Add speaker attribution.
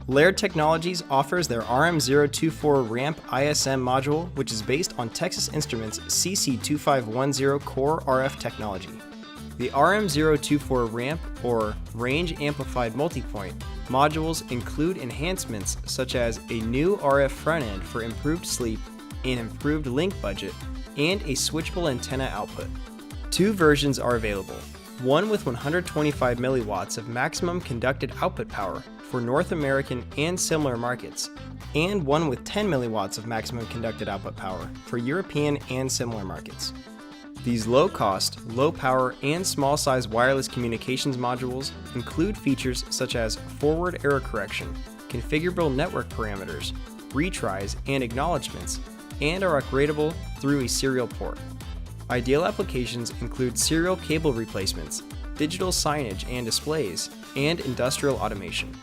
Speaker 1: Laird Technologies offers their RM024 ramp ISM module, which is based on Texas Instruments CC2510 core RF technology. The RM024 ramp, or Range Amplified Multipoint, modules include enhancements such as a new RF front end for improved sleep, an improved link budget, and a switchable antenna output. Two versions are available, one with 125 milliwatts of maximum conducted output power for North American and similar markets, and one with 10 milliwatts of maximum conducted output power for European and similar markets. These low-cost, low-power, and small-size wireless communications modules include features such as forward error correction, configurable network parameters, retries and acknowledgements, and are upgradable through a serial port. Ideal applications include serial cable replacements, digital signage and displays, and industrial automation.